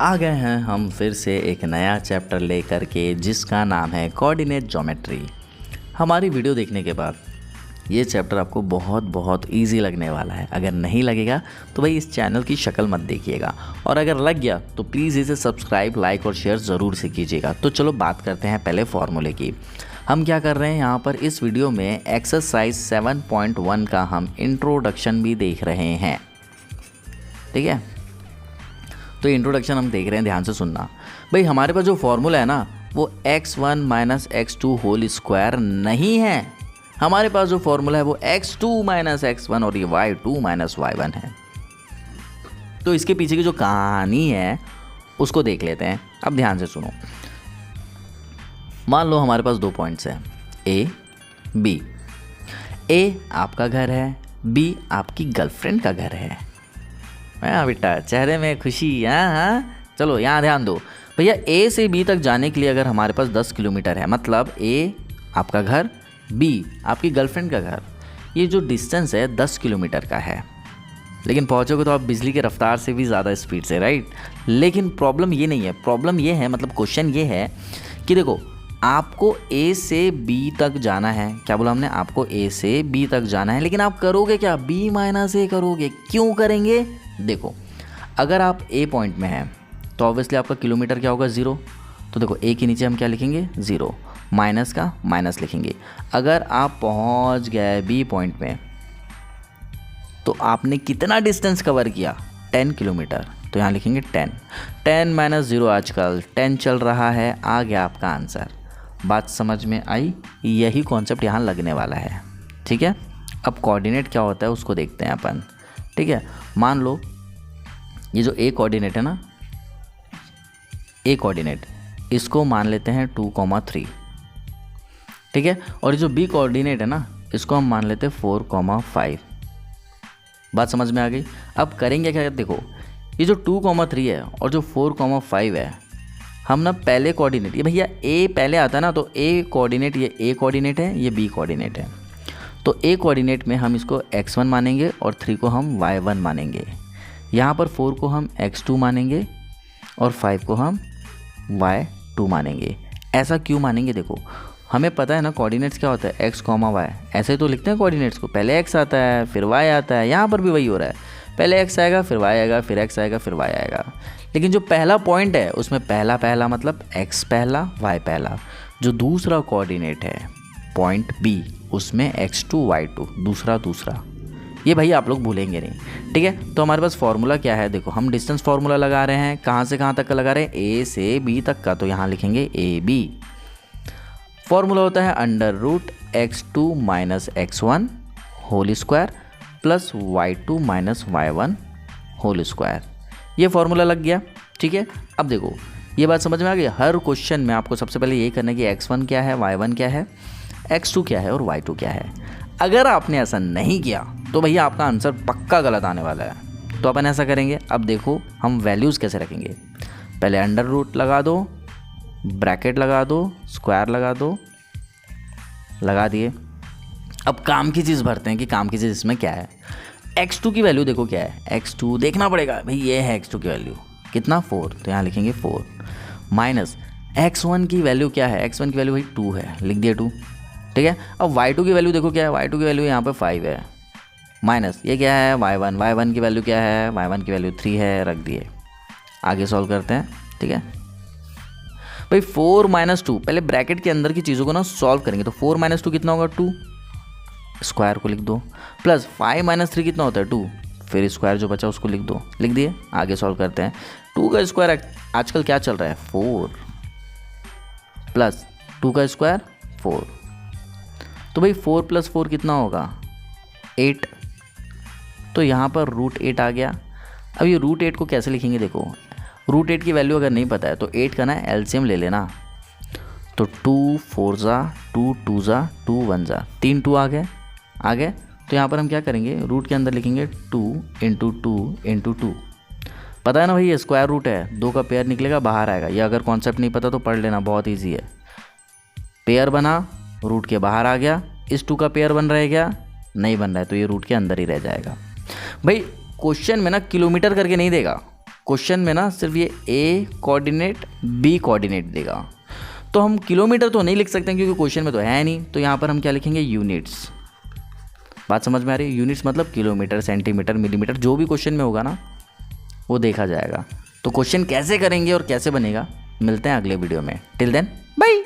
आ गए हैं हम फिर से एक नया चैप्टर लेकर के जिसका नाम है कोऑर्डिनेट ज्योमेट्री। हमारी वीडियो देखने के बाद ये चैप्टर आपको बहुत इजी लगने वाला है। अगर नहीं लगेगा तो भाई इस चैनल की शक्ल मत देखिएगा, और अगर लग गया तो प्लीज़ इसे सब्सक्राइब, लाइक और शेयर ज़रूर से कीजिएगा। तो चलो बात करते हैं पहले फॉर्मूले की। हम क्या कर रहे हैं यहाँ पर इस वीडियो में एक्सरसाइज 7.1 का हम इंट्रोडक्शन भी देख रहे हैं, ठीक है। तो इंट्रोडक्शन हम देख रहे हैं, ध्यान से सुनना भाई। हमारे पास जो फॉर्मूला है ना वो x1 minus x2 whole square नहीं है। हमारे पास जो फॉर्मूला है वो x2 माइनस x1 और ये y2 माइनस y1 है। तो इसके पीछे की जो कहानी है उसको देख लेते हैं। अब ध्यान से सुनो। मान लो हमारे पास 2 पॉइंट्स हैं A B। A आपका घर है, B आपकी गर्लफ्रेंड का घर है। हाँ बेटा, चेहरे में खुशी। हाँ, चलो यहाँ ध्यान दो भैया। A से B तक जाने के लिए अगर हमारे पास 10 किलोमीटर है, मतलब A आपका घर, B आपकी गर्लफ्रेंड का घर, ये जो डिस्टेंस है 10 किलोमीटर का है। लेकिन पहुँचोगे तो आप बिजली की रफ्तार से भी ज़्यादा स्पीड से, राइट। लेकिन प्रॉब्लम ये नहीं है, प्रॉब्लम ये है, मतलब क्वेश्चन ये है कि देखो आपको A से B तक जाना है। क्या बोला हमने? आपको A से B तक जाना है, लेकिन आप करोगे क्या? B माइनस A करोगे। क्यों करेंगे? देखो, अगर आप A पॉइंट में हैं तो ऑब्वियसली आपका किलोमीटर क्या होगा? 0। तो देखो A के नीचे हम क्या लिखेंगे? 0। माइनस का माइनस लिखेंगे। अगर आप पहुंच गए B पॉइंट में तो आपने कितना डिस्टेंस कवर किया? 10 किलोमीटर। तो यहाँ लिखेंगे 10 माइनस 0, आजकल 10 चल रहा है। आ गया आपका आंसर। बात समझ में आई? यही कॉन्सेप्ट यहाँ लगने वाला है, ठीक है। अब कोऑर्डिनेट क्या होता है उसको देखते हैं अपन, ठीक है। मान लो ये जो A कोऑर्डिनेट है ना, A कोऑर्डिनेट, इसको मान लेते हैं 2,3, ठीक है। और ये जो B कोऑर्डिनेट है ना, इसको हम मान लेते हैं 4,5। बात समझ में आ गई? अब करेंगे क्या? देखो, ये जो 2,3 है और जो 4,5 है, हम ना पहले कोऑर्डिनेट, ये भैया A पहले आता है ना, तो A कोऑर्डिनेट, ये A कोऑर्डिनेट है, ये B कोऑर्डिनेट है। तो A कोऑर्डिनेट में हम इसको x1 मानेंगे और 3 को हम y1 मानेंगे। यहाँ पर 4 को हम x2 मानेंगे और 5 को हम y2 मानेंगे। ऐसा क्यों मानेंगे? देखो, हमें पता है ना कोऑर्डिनेट्स क्या होता है, x, y। ऐसे तो लिखते हैं कोऑर्डिनेट्स को, पहले x आता है फिर y आता है। यहाँ पर भी वही हो रहा है, पहले x आएगा फिर y आएगा फिर x आएगा फिर y आएगा। लेकिन जो पहला पॉइंट है उसमें पहला मतलब x पहला y पहला। जो दूसरा कोऑर्डिनेट है पॉइंट B, उसमें x2 y2 दूसरा। ये भाई आप लोग भूलेंगे नहीं, ठीक है। तो हमारे पास फॉर्मूला क्या है? देखो, हम डिस्टेंस फार्मूला लगा रहे हैं। कहाँ से कहाँ तक का लगा रहे हैं? A से B तक का। तो यहाँ लिखेंगे AB। फॉर्मूला होता है √x2 minus x1 whole square plus y2 minus y1 whole square. ये फॉर्मूला लग गया, ठीक है। अब देखो, ये बात समझ में आ गई। हर क्वेश्चन में आपको सबसे पहले यही करना है कि x1 क्या है, y1 क्या है, x2 क्या है और y2 क्या है। अगर आपने ऐसा नहीं किया तो भैया आपका आंसर पक्का गलत आने वाला है। तो अपन ऐसा करेंगे, अब देखो हम वैल्यूज़ कैसे रखेंगे। पहले अंडर रूट लगा दो, ब्रैकेट लगा दो, स्क्वायर लगा दो, लगा दिए। अब काम की चीज़ भरते हैं कि काम की चीज़ इसमें क्या है। x2 की वैल्यू देखो क्या है, x2 देखना पड़ेगा भाई, ये है x2 की वैल्यू कितना? 4। तो यहाँ लिखेंगे 4 माइनस x1 की वैल्यू क्या है? x1 की वैल्यू भाई 2 है, लिख दिया 2, ठीक है। अब y2 की वैल्यू देखो क्या है, y2 की वैल्यू यहाँ पे 5 है, माइनस ये क्या है y1 की वैल्यू क्या है? y1 की वैल्यू 3 है, रख दिए। आगे सॉल्व करते हैं, ठीक है भाई। 4 माइनस 2, पहले ब्रैकेट के अंदर की चीज़ों को ना सॉल्व करेंगे। तो 4 माइनस 2 कितना होगा? 2। स्क्वायर को लिख दो, प्लस 5 माइनस 3 कितना होता है? 2। फिर स्क्वायर जो बचा उसको लिख दो, लिख दिए। आगे सॉल्व करते हैं। 2 का स्क्वायर आजकल क्या चल रहा है? 4 प्लस 2 का स्क्वायर 4। तो भाई 4 प्लस 4 कितना होगा? 8। तो यहाँ पर √8 आ गया। अब ये √8 को कैसे लिखेंगे? देखो, √8 की वैल्यू अगर नहीं पता है तो 8 का ना एलसीएम ले लेना। तो 2 4 जा 2 2 जा 2 1 जा, 3 2 आ गए। तो यहाँ पर हम क्या करेंगे? रूट के अंदर लिखेंगे 2 इंटू 2 इंटू 2। पता है ना भाई, ये स्क्वायर रूट है, 2 का पेयर निकलेगा, बाहर आएगा। ये अगर कॉन्सेप्ट नहीं पता तो पढ़ लेना, बहुत ईजी है। पेयर बना, रूट के बाहर आ गया। इस 2 का पेयर बन रहा है क्या? नहीं बन रहा है, तो ये रूट के अंदर ही रह जाएगा। भाई क्वेश्चन में ना किलोमीटर करके नहीं देगा, क्वेश्चन में ना सिर्फ ये ए कोऑर्डिनेट बी कोऑर्डिनेट देगा, तो हम किलोमीटर तो नहीं लिख सकते क्योंकि क्वेश्चन में तो है नहीं, तो यहाँ पर हम क्या लिखेंगे, यूनिट्स। बात समझ में आ रही है? यूनिट्स मतलब किलोमीटर, सेंटीमीटर, मिलीमीटर, जो भी क्वेश्चन में होगा ना वो देखा जाएगा। तो क्वेश्चन कैसे करेंगे और कैसे बनेगा, मिलते हैं अगले वीडियो में। Till then bye.